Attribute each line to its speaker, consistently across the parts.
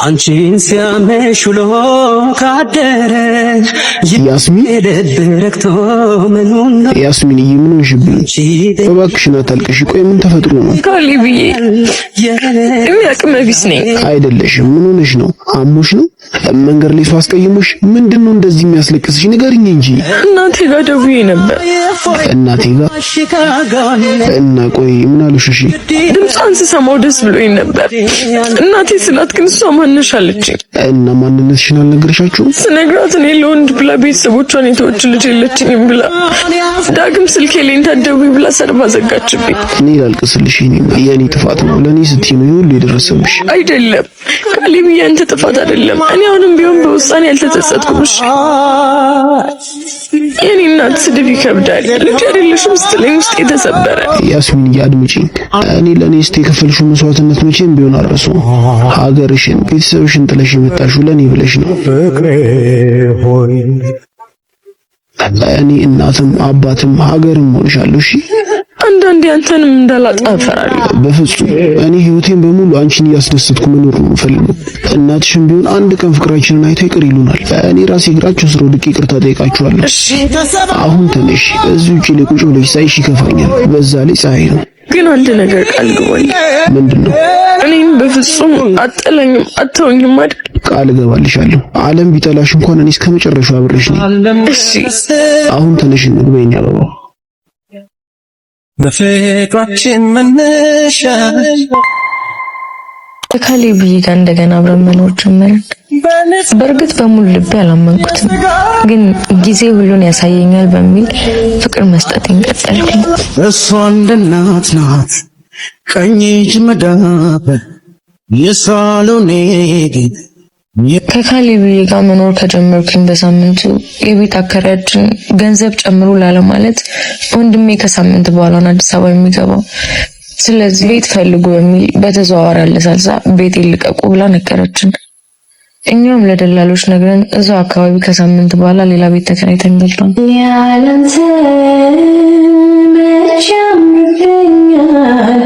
Speaker 1: አንቺን ሲያመሽ ውሎ ካደረ ያስሚን ደብረክቶ ምኑን ያስሚን ምን ሆንሽብኝ? እባክሽን አታልቅሽ። ቆይ ምን ተፈጥሮ ነው?
Speaker 2: ካሊብዬ የሚያቅመ ቢስ ነኝ።
Speaker 1: አይደለሽም። ምን ሆነሽ ነው? አሞሽ ነው? መንገድ ላይ ሰው አስቀይሞሽ? ምንድነው እንደዚህ የሚያስለቅስሽ? ንገሪኝ እንጂ።
Speaker 2: እናቴ ጋር ደውዬ ነበር።
Speaker 1: እናቴ ጋር? እና ቆይ ምን አሉሽ? እሺ
Speaker 2: ድምጿን ስሰማው ደስ ብሎኝ ነበር። እናቴ ስላት ግን እሷ ማንነሽ አለችኝ።
Speaker 1: እና ማንነትሽን አልነገርሻችሁም?
Speaker 2: ስነግራት እኔ ለወንድ ብላ ቤተሰቦቿን የተወች ልጅ የለችኝም ብላ ዳግም ስልኬ ላይ እንዳትደውይ ብላ ሰርባ ዘጋችብኝ።
Speaker 1: እኔ ላልቅስልሽ? የኔ ጥፋት ነው። ለኔ ስትይ ነው ሁሉ የደረሰብሽ።
Speaker 2: አይደለም ካሊብዬ፣ አንተ ጥፋት አይደለም። እኔ አሁንም ቢሆን በውሳኔ ያልተጸጸትኩም። የኔ እናት ስድብ ይከብዳል። ልጅ አይደለሽም ስትለኝ ውስጥ የተሰበረ።
Speaker 1: ያስሚን አድምጪኝ። እኔ ለኔ እስቲ የከፈልሽው መስዋዕትነት መቼም ቢሆን አልረሳውም። ሀገርሽን፣ ቤተሰብሽን ጥለሽ የመጣሽው ለኔ ብለሽ ነው። እኔ እናትም አባትም ሀገርም ሆንሻለሁ። እሺ
Speaker 2: አንዳንዴ አንተንም እንዳላጣ እፈራለሁ።
Speaker 1: በፍጹም እኔ ህይወቴን በሙሉ አንቺን እያስደሰትኩ መኖር ነው የምፈልገው። እናትሽም ቢሆን አንድ ቀን ፍቅራችንን አይተው ይቅር ይሉናል። እኔ ራሴ እግራችሁ ስር ወድቄ ይቅርታ ጠይቃችኋለሁ። አሁን ትንሽ እዚህ ውጪ ላይ ቁጭ ብለሽ ሳይሽ ይከፋኛል። በዛ ላይ ፀሐይ ነው።
Speaker 2: ግን አንድ ነገር ቃል ግባኝ።
Speaker 1: ምንድነው?
Speaker 2: እኔም በፍጹም አጥለኝም አተውኝም አይደል?
Speaker 1: ቃል እገባልሻለሁ። ዓለም ቢጠላሽ እንኳን እኔ እስከመጨረሻው አብሬሽ ነኝ።
Speaker 2: እሺ
Speaker 1: አሁን ትንሽ እንግባኝ አበባ። በፍቅራችን መነሻ
Speaker 2: ከካሊብዬ ጋር እንደገና አብረን መኖር ጀመርን። በእርግጥ በሙሉ ልቤ አላመንኩትም፣ ግን ጊዜ ሁሉን ያሳየኛል በሚል ፍቅር መስጠቴን ቀጠልኩኝ።
Speaker 1: እሷ እንደ እናት ናት፣ ቀኝ እጅ መዳፍ የሳሎኔ
Speaker 2: ከካሊብዬ ጋር መኖር ከጀመርኩኝ በሳምንቱ የቤት አከራያችን ገንዘብ ጨምሩ ላለማለት ወንድሜ ከሳምንት በኋላ አዲስ አበባ የሚገባው። ስለዚህ ቤት ፈልጉ በሚል በተዘዋዋሪ አለሳልሳ ቤት ይልቀቁ ብላ ነገረችን። እኛም ለደላሎች ነግረን እዛው አካባቢ ከሳምንት በኋላ ሌላ ቤት ተከራይተን ገባን። ያለንተ መቼም ይገኛል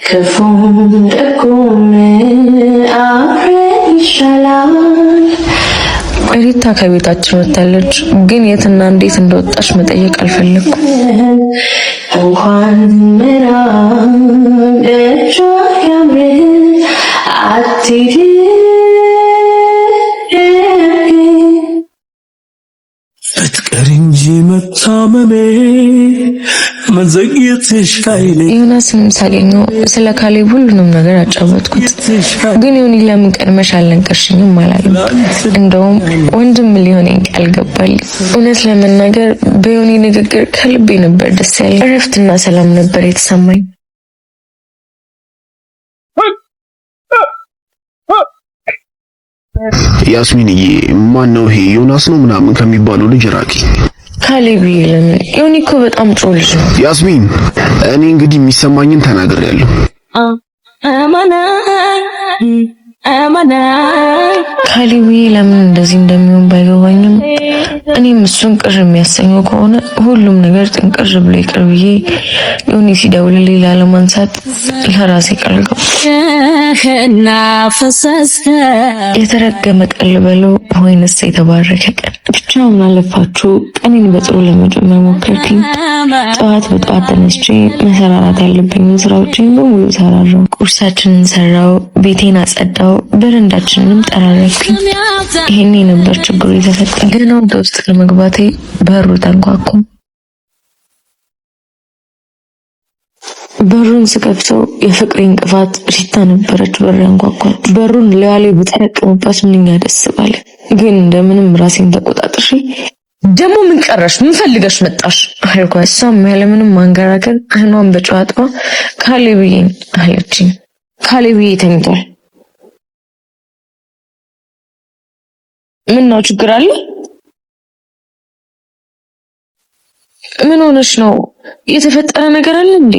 Speaker 2: ክፉም ደጉም አብረን ይሻላል። ሪታ ከቤታችን ወጣለች፣ ግን የትና እንዴት እንደወጣች መጠየቅ አልፈለኩም። እንኳን ምራም ደጇ ያምር አትሂድ ፍቅር እንጂ መታመሜ መዘግየትሽ ኃይሌ። ዮናስንም ሳገኘው ስለ ካሌብ ሁሉንም ነገር አጫወትኩት፣ ግን ዮኒ ለምን ቀድመሽ አልነገርሽኝም አላለም። እንደውም ወንድም ሊሆነኝ ቃል ገባልኝ። እውነት ለመናገር በዮኒ ንግግር ከልቤ ነበር ደስ ያለኝ። እረፍትና ሰላም ነበር የተሰማኝ።
Speaker 1: ያስሚንዬ፣ ማን ነው ይሄ? ዮናስ ነው ምናምን ከሚባለው ልጅ ራቂ።
Speaker 2: ካሌብዬ ለምን? ዮኒ እኮ በጣም ጥሩ ልጅ ነው።
Speaker 1: ያስሚን፣ እኔ እንግዲህ የሚሰማኝን ተናግሬያለሁ።
Speaker 2: ካሌብዬ ለምን እንደዚህ እንደሚሆን ባይገባኝም እኔም እሱን ቅር የሚያሰኘው ከሆነ ሁሉም ነገር ጥንቅር ብሎ ይቅር ብዬ ዮኒ ሲደውልልኝ ላለማንሳት ለራሴ ቃል ገባሁ። የተረገመ ቀን ልበለው ወይንስ የተባረከ ቀን? ብቻ ምን አለፋችሁ ቀኔን በጥሩ ለመጀመር ሞከርኩኝ። ጠዋት በጠዋት ተነስቼ መሰራራት ያለብኝን ስራዎችን በሙሉ ሰራራሁ። ቁርሳችንን ሰራው፣ ቤቴን አጸዳው፣ በረንዳችንንም ጠራረኩኝ። ይሄኔ ነበር ችግሩ የተፈጠረው። ገና ወደ ውስጥ ለመግባቴ በሩ ተንኳኳ። በሩን ስከፍተው የፍቅሬ እንቅፋት ሪታ ነበረች በር ያንኳኳች። በሩን ለያሌ ብትጠቀምባት ምንኛ ደስ ባለ። ግን እንደምንም ራሴን ተቆጣጥሬ ደግሞ ምን ቀረሽ? ምን ፈልገሽ መጣሽ? አልኳት። እሷም ያለምንም ማንገራገር አይኗን በጨዋታ ካሌብዬ አለችኝ። ካሌብዬ ተኝቷል። ምን ነው ችግር አለ? ምን ሆነሽ ነው? የተፈጠረ ነገር አለ እንዴ?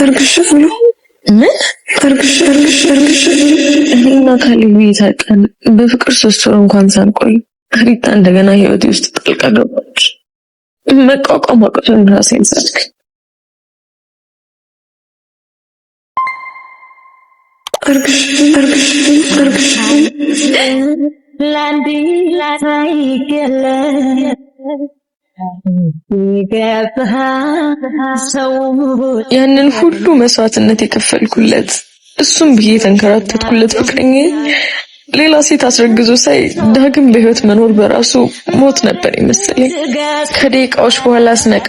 Speaker 2: አርግሽ ብሎ ምን አርግሽ እና ካሌብዬ ታውቃለህ፣ በፍቅር 3 ወር እንኳን ሳንቆይ ሪታ እንደገና ህይወቴ ውስጥ ጣልቃ ገባች። መቋቋም አቅቶኝ ራሴን ሳትክ ያንን ሁሉ መስዋዕትነት የከፈልኩለት እሱም ብዬ ተንከራተትኩለት ፍቅረኛ ሌላ ሴት አስረግዞ ሳይ ዳግም በህይወት መኖር በራሱ ሞት ነበር ይመስለኝ። ከደቂቃዎች በኋላ ስነቃ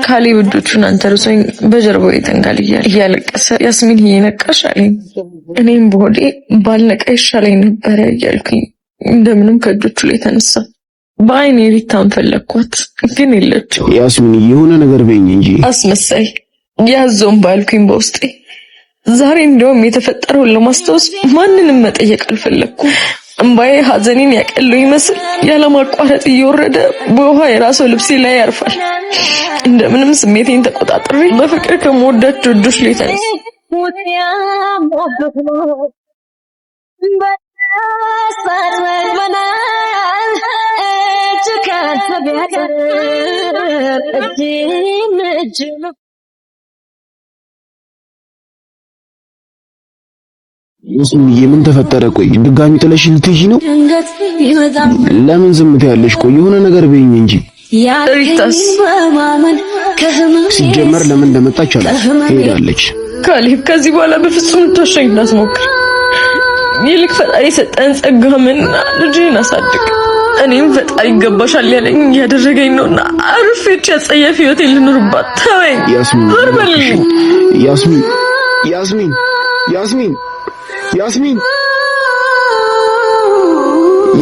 Speaker 2: ካሌብ እጆቹን አንተርሶኝ በጀርባው የተንጋልያል እያለቀሰ ያስሚን እየነቃሽ አለኝ። እኔም በሆዴ ባልነቃ ይሻለኝ ነበረ እያልኩኝ እንደምንም ከእጆቹ ላይ ተነሳ። በአይኔ ሪታን ፈለኳት ግን የለችም።
Speaker 1: ያስሚን የሆነ ነገር በይኝ እንጂ
Speaker 2: አስመሳይ ያዞም ባልኩኝ በውስጤ ዛሬ እንደውም የተፈጠረውን ለማስታወስ ማንንም መጠየቅ አልፈለኩም። እንባዬ ሐዘኔን ያቀለው ይመስል ያለማቋረጥ እየወረደ በውሃ የራሰው ልብሴ ላይ ያርፋል። እንደምንም ስሜቴን ተቆጣጥሬ በፍቅር ከመወዳቸው እጆች ላይ ተነሳ።
Speaker 1: ያስሚን ምን ተፈጠረ? ቆይ ድጋሚ ጥለሽ ልትሄጂ ነው? ለምን ዝም ትያለሽ? ቆይ የሆነ ነገር በይኝ እንጂ።
Speaker 2: ሪታስ
Speaker 1: ሲጀመር ለምን እንደመጣች ሄዳለች።
Speaker 2: ካሌብ ከዚህ በኋላ በፍጹም ልትዋሸኝ እንዳትሞክር። ይልቅ ፈጣሪ የሰጠን ጸጋምና ልጅህን አሳድግ። እኔም ፈጣሪ ይገባሻል ያለኝ ያደረገኝ ነውና አርፌች ያጸየፍ ህይወቴን ልኑርባት። ተወኝ
Speaker 1: ያስሚን። ያስሚን ያስሚን ያስሚን ያስሚን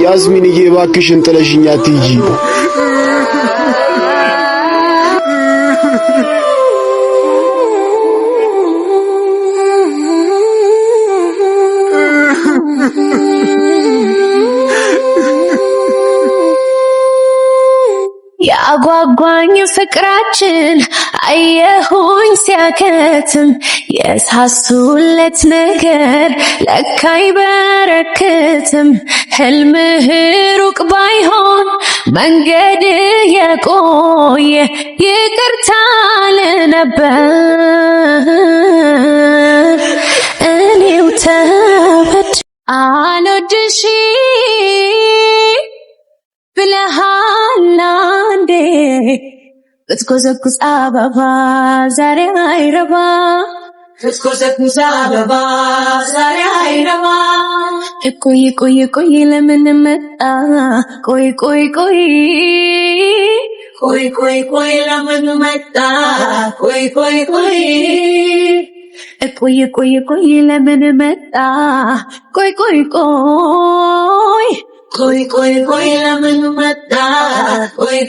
Speaker 1: ያስሚን እባክሽን ጥለሽኝ አትሂጂ።
Speaker 3: ያጓጓኝ ፍቅራችን አየሁኝ ሲያከትም የሳሱለት ነገር ለካ አይበረክትም። ህልምህ ሩቅ ባይሆን መንገድ የቆየ ይቅርታ ልነበር እኔው ተበድ አልወድሽ ብለሃል አንዴ ብትኮሰኩስ አበባ ዛሬ አይረባ ብትኮሰኩስ አበባ ዛሬ አይረባ። ቆይ ለምን መጣ? ቆይ ለምን መጣ? ቆይ ለምን መጣ? ቆይ ለምን መጣ? ቆይ